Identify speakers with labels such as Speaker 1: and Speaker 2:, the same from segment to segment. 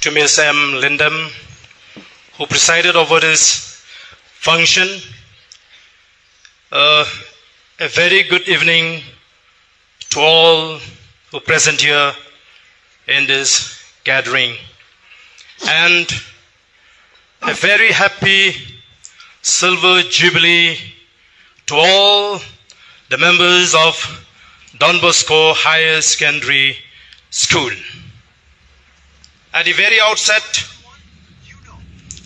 Speaker 1: to Ms. M. Lindam, who presided over this function. A very good evening to all who are present here in this gathering. And a very happy Silver Jubilee to all the members of Don Bosco Higher Secondary School. At the very outset,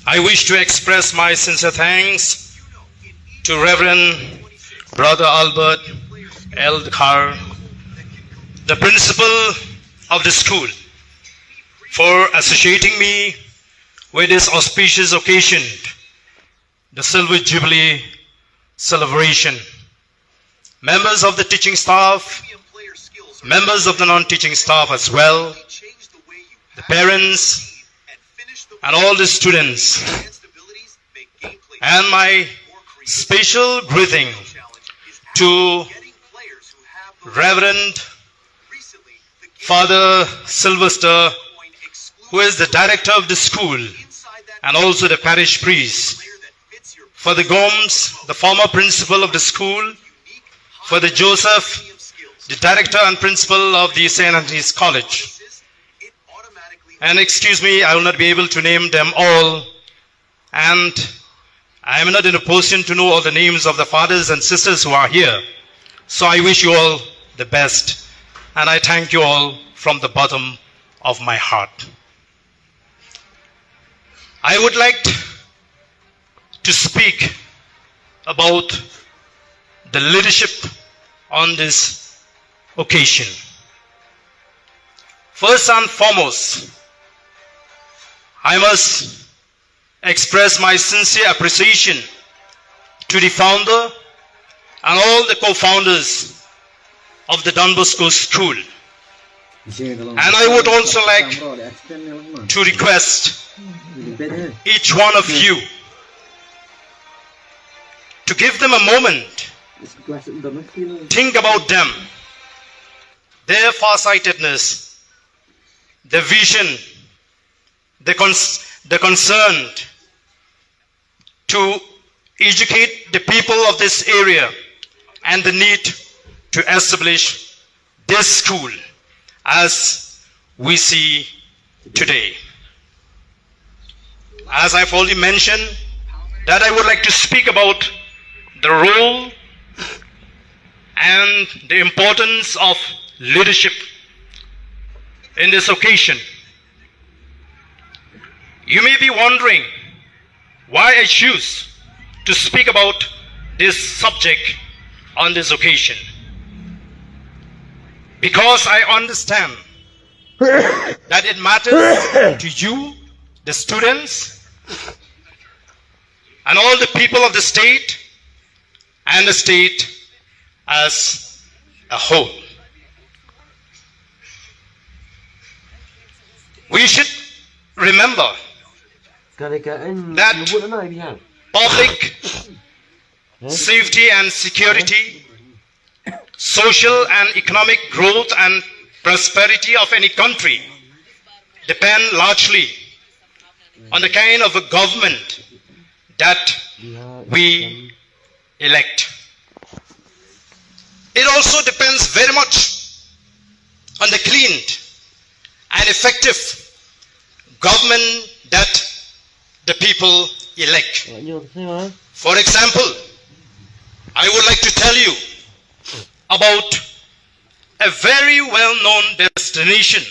Speaker 1: I wish to express my sincere thanks to Reverend Brother Albert L. Khar, the principal of the school, for associating me with this auspicious occasion, the Silver Jubilee celebration. Members of the teaching staff, members of the non-teaching staff as well, the parents, and all the students, and my special greeting to Reverend Father Sylvester, who is the director of the school and also the parish priest, for the Gomes, the former principal of the school, for the Joseph, the director and principal of the St. Anthony's College. And excuse me, I will not be able to name them all, and I am not in a position to know all the names of the fathers and sisters who are here. So I wish you all the best, and I thank you all from the bottom of my heart. I would like to speak about the leadership on this occasion. First and foremost, I must express my sincere appreciation to the founder and all the co-founders of the Don Bosco School. And I would also like to request each one of you to give them a moment, think about them, their farsightedness, their vision, the concern to educate the people of this area and the need to establish this school as we see today. As I've already mentioned, that I would like to speak about the role and the importance of leadership in this occasion. You may be wondering why I choose to speak about this subject on this occasion. Because I understand that it matters to you, the students, and all the people of the state, and the state as a whole. We should remember that public safety and security, social and economic growth and prosperity of any country depend largely on the kind of a government that we elect. It also depends very much on the clean and effective government that the people elect. For example, I would like to tell you about a very well-known destination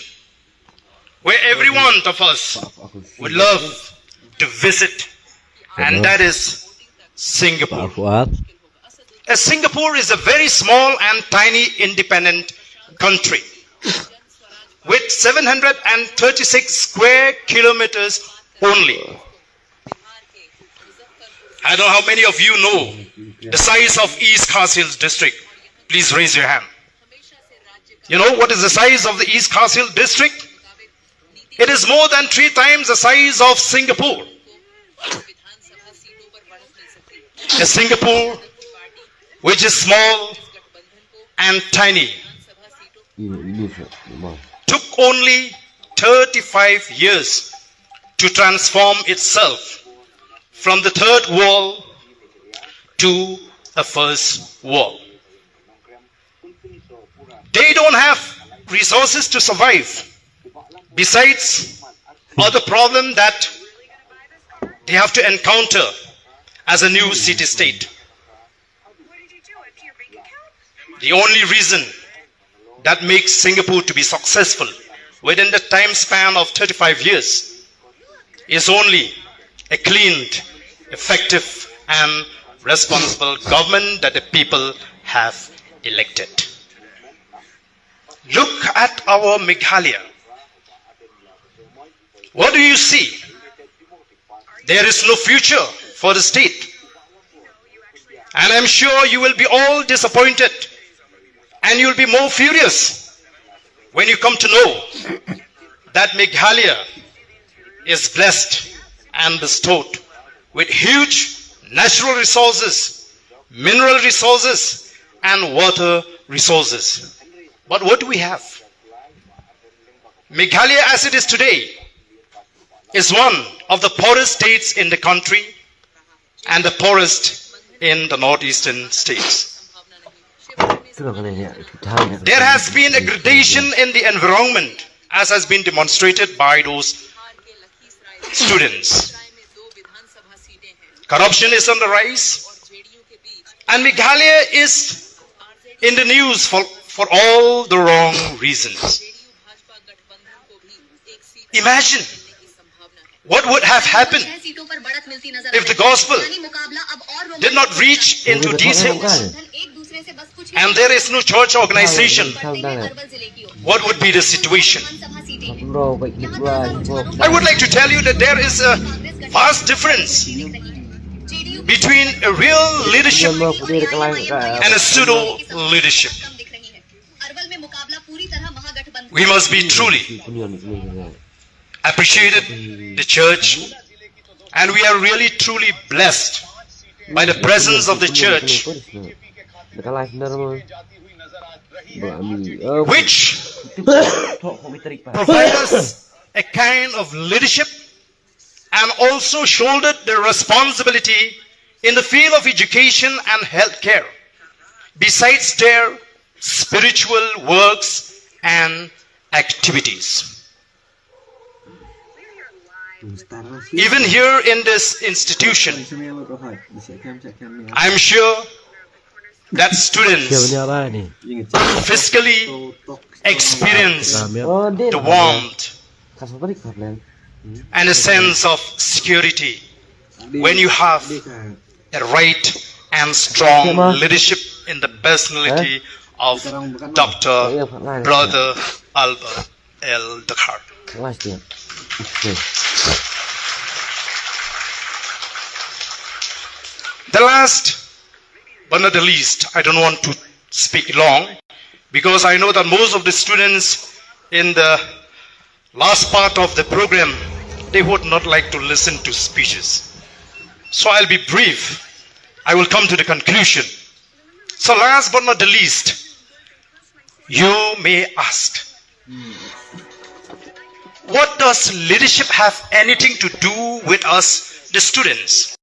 Speaker 1: where every one of us would love to visit, and that is Singapore. Singapore is a very small and tiny independent country with 736 square kilometers only. I don't know how many of you know the size of East Khas Hills district. Please raise your hand. You know what is the size of the East Khas Hills district? It is more than 3 times the size of Singapore. Singapore, which is small and tiny, took only 35 years to transform itself from the third world to a first world. They don't have resources to survive. Besides other problem that they have to encounter as a new city-state. The only reason that makes Singapore to be successful within the time span of 35 years is only a cleaned, effective and responsible government that the people have elected. Look at our Meghalaya. What do you see? There is no future for the state. And I'm sure you will be all disappointed and you'll be more furious when you come to know that Meghalaya is blessed and bestowed with huge natural resources, mineral resources and water resources. But what do we have? Meghalaya as it is today is one of the poorest states in the country and the poorest in the northeastern states. There has been a gradation in the environment as has been demonstrated by those students. Corruption is on the rise and Meghalaya is in the news for all the wrong reasons. Imagine what would have happened if the gospel did not reach into these hills and there is no church organization. What would be the situation? I would like to tell you that there is a vast difference between a real leadership and a pseudo leadership. We must be truly appreciated the church, and we are really truly blessed by the presence of the church, which provide us a kind of leadership and also shouldered the responsibility in the field of education and healthcare, besides their spiritual works and activities. Even here in this institution, I'm sure that students physically experience the warmth and a sense of security when you have a right and strong leadership in the personality of Dr. Brother Albert L. Dakar. The last but not the least, I don't want to speak long because I know that most of the students in the last part of the program, they would not like to listen to speeches. So I'll be brief. I will come to the conclusion. So last but not the least, you may ask, what does leadership have anything to do with us, the students?